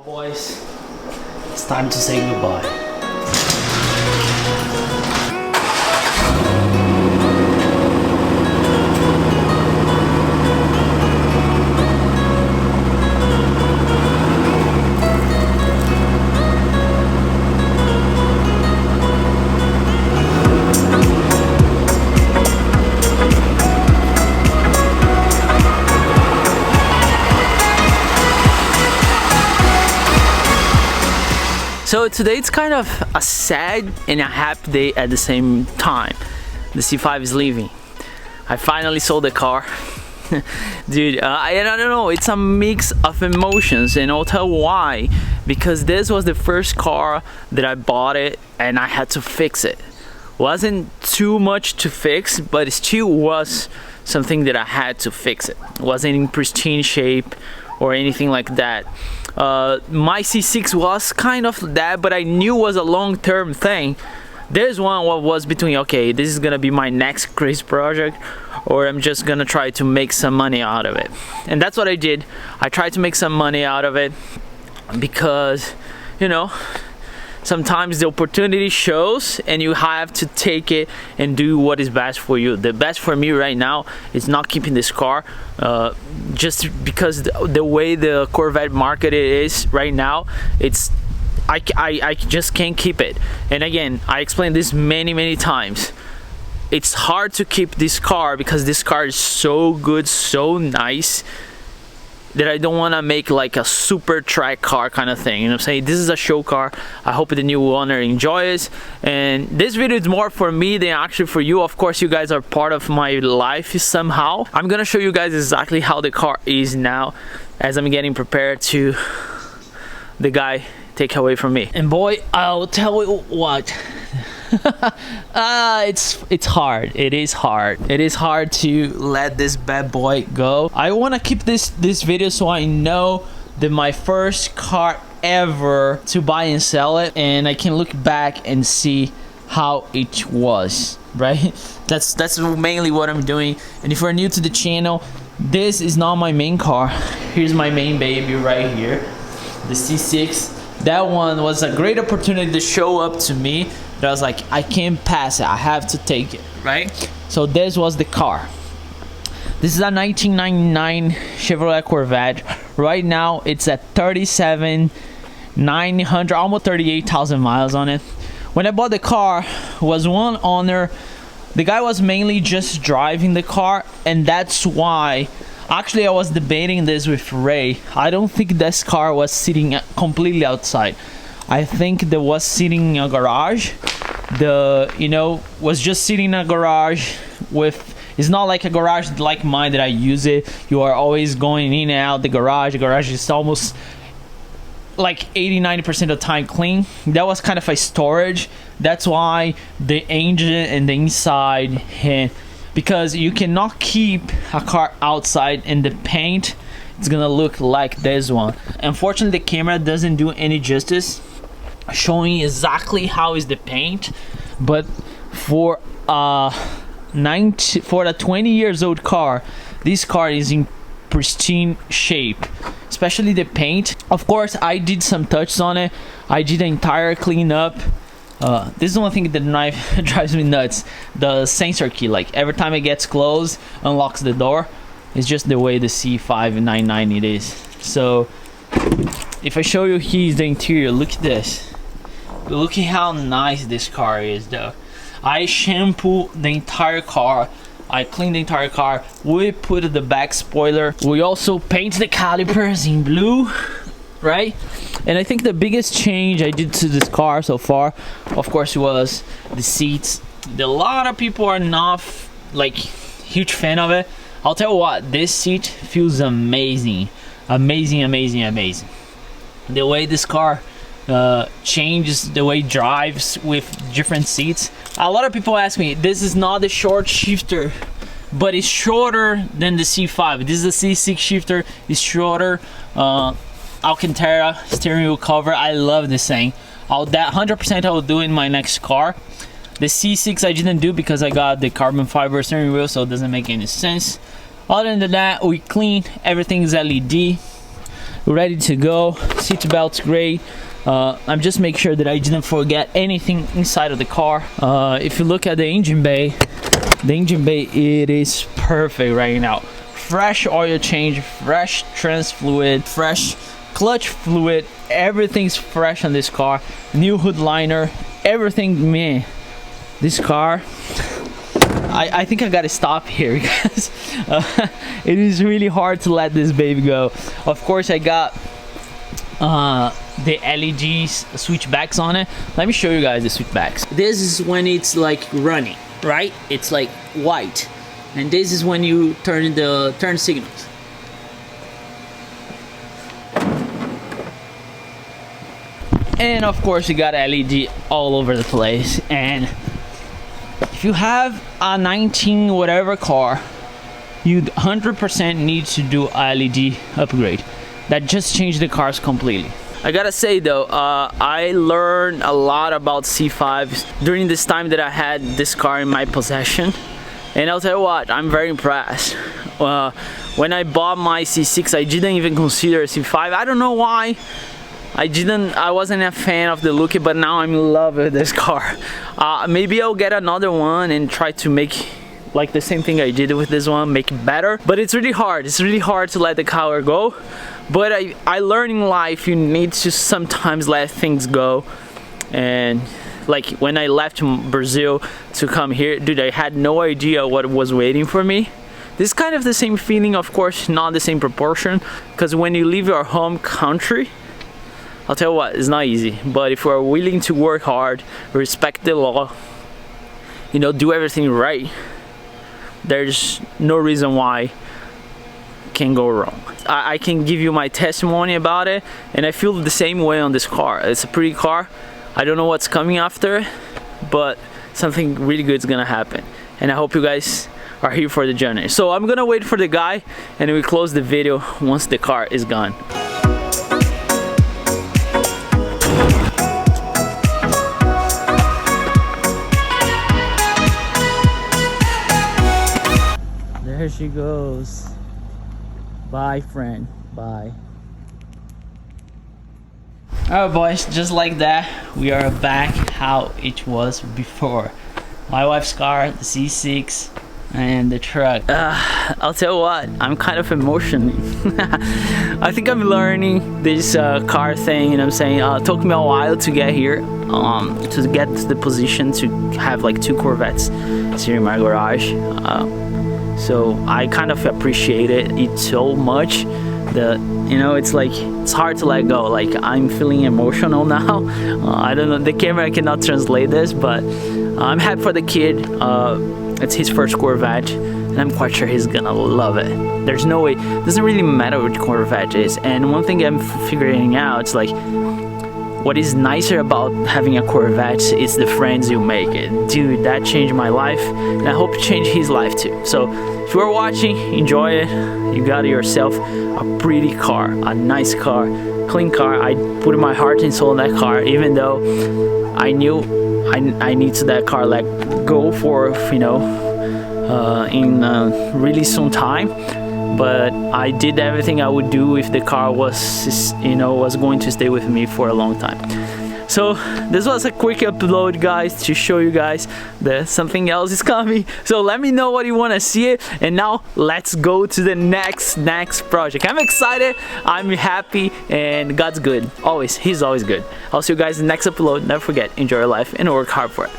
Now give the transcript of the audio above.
Boys, it's time to say goodbye. So today it's kind of a sad and a happy day at the same time. The C5 is leaving. I finally sold the car. Dude, I don't know, it's a mix of emotions, and I'll tell why. Because this was the first car that I bought it and I had to fix it. Wasn't too much to fix, but it still was something that I had to fix it. It wasn't in pristine shape or anything like that. My C6 was kind of that, but I knew it was a long-term thing. This one was between, okay, this is gonna be my next crazy project, or I'm just gonna try to make some money out of it. And that's what I did. I tried to make some money out of it because, you know, sometimes the opportunity shows and you have to take it and do what is best for you. The best for me right now is not keeping this car, just because the way the Corvette market is right now, it's I just can't keep it. And again, I explained this many times. It's hard to keep this car because this car is so good, so nice, that I don't want to make like a super track car kind of thing. You know what I'm saying? This is a show car. I hope the new owner enjoys, and this video is more for me than actually for you. Of course, you guys are part of my life somehow. I'm gonna show you guys exactly how the car is now as I'm getting prepared to the guy take away from me. And boy, I'll tell you what, it's hard. It is hard. It is hard to let this bad boy go. I want to keep this video so I know that my first car ever to buy and sell it, and I can look back and see how it was, right? That's mainly what I'm doing. And if you're new to the channel, this is not my main car. Here's my main baby right here, the C6. That one was a great opportunity to show up to me, that I was like, I can't pass it, I have to take it, right? So this was the car. This is a 1999 Chevrolet Corvette. Right now it's at 37,900, almost 38,000 miles on it. When I bought the car, was one owner. The guy was mainly just driving the car, and that's why actually I was debating this with Ray. I don't think this car was sitting completely outside. I think that was sitting in a garage. Was just sitting in a garage with, it's not like a garage like mine that I use it. You are always going in and out the garage. The garage is almost like 80-90% of the time clean. That was kind of a storage. That's why the engine and the inside, because you cannot keep a car outside and the paint, it's gonna look like this one. Unfortunately, the camera doesn't do any justice showing exactly how is the paint, but for a 20 years old car, this car is in pristine shape, especially the paint. Of course, I did some touches on it. I did an entire cleanup. This is one thing that drives me nuts. The sensor key, like every time it gets close, unlocks the door. It's just the way the C5 99 it is. So if I show you here's the interior, look at this. Look at how nice this car is though. I shampoo the entire car. I cleaned the entire car. We put the back spoiler. We also paint the calipers in blue, right? And I think the biggest change I did to this car so far, of course, was the seats. A lot of people are not like huge fan of it. I'll tell you what, this seat feels amazing. Amazing. The way this car changes, the way it drives with different seats. A lot of people ask me, this is not the short shifter, but it's shorter than the C5. This is a C6 shifter. It's shorter. Alcantara steering wheel cover. I love this thing. That 100% I will do in my next car. The C6 I didn't do because I got the carbon fiber steering wheel, so it doesn't make any sense. Other than that, we clean. Everything's LED. ready to go. Seat belt's great. I'm just making sure that I didn't forget anything inside of the car. If you look at the engine bay, it is perfect right now. Fresh oil change, fresh trans fluid, fresh clutch fluid, everything's fresh on this car. New hood liner, everything, man. This car, I think I gotta stop here because it is really hard to let this baby go. Of course, I got the LED switchbacks on it. Let me show you guys the switchbacks. This is when it's like running, right? It's like white, and this is when you turn the turn signals. And of course, you got LED all over the place. And if you have a 19 whatever car, you 100% need to do a LED upgrade. That just changed the cars completely. I gotta say though, I learned a lot about C5s during this time that I had this car in my possession, and I'll tell you what, I'm very impressed. When I bought my C6, I didn't even consider C5. I don't know why. I wasn't a fan of the look, but now I'm in love with this car. Maybe I'll get another one and try to make like the same thing I did with this one, make it better. But it's really hard. It's really hard to let the car go. But I learned in life you need to sometimes let things go. And like when I left Brazil to come here, dude, I had no idea what was waiting for me. This is kind of the same feeling, of course, not the same proportion, because when you leave your home country, I'll tell you what, it's not easy. But if you are willing to work hard, respect the law, you know, do everything right, there's no reason why it can go wrong. I can give you my testimony about it, and I feel the same way on this car. It's a pretty car. I don't know what's coming after, but something really good is gonna happen. And I hope you guys are here for the journey. So I'm gonna wait for the guy, and we close the video once the car is gone. There she goes. Bye, friend. Bye. Alright, boys, just like that, we are back how it was before. My wife's car, the C6, and the truck. I'll tell you what, I'm kind of emotional. I think I'm learning this car thing, you know what I'm saying? It took me a while to get here, to get to the position to have like 2 Corvettes here in my garage. So I kind of appreciate it so much that, you know, it's like, it's hard to let go. Like, I'm feeling emotional now. I don't know, the camera cannot translate this, but I'm happy for the kid. It's his first Corvette, and I'm quite sure he's gonna love it. There's no way, it doesn't really matter what Corvette is. And one thing I'm figuring out, it's like, what is nicer about having a Corvette is the friends you make it. Dude, that changed my life, and I hope it changed his life too. So if you are watching, enjoy it. You got yourself a pretty car, a nice car, clean car. I put my heart and soul in that car, even though I knew I need to that car let go for, you know, in really soon time. But I did everything I would do if the car was, you know, was going to stay with me for a long time. So this was a quick upload, guys, to show you guys that something else is coming. So let me know what you want to see it. And now let's go to the next project. I'm excited, I'm happy, and God's good. Always, He's always good. I'll see you guys in the next upload. Never forget, enjoy your life and work hard for it.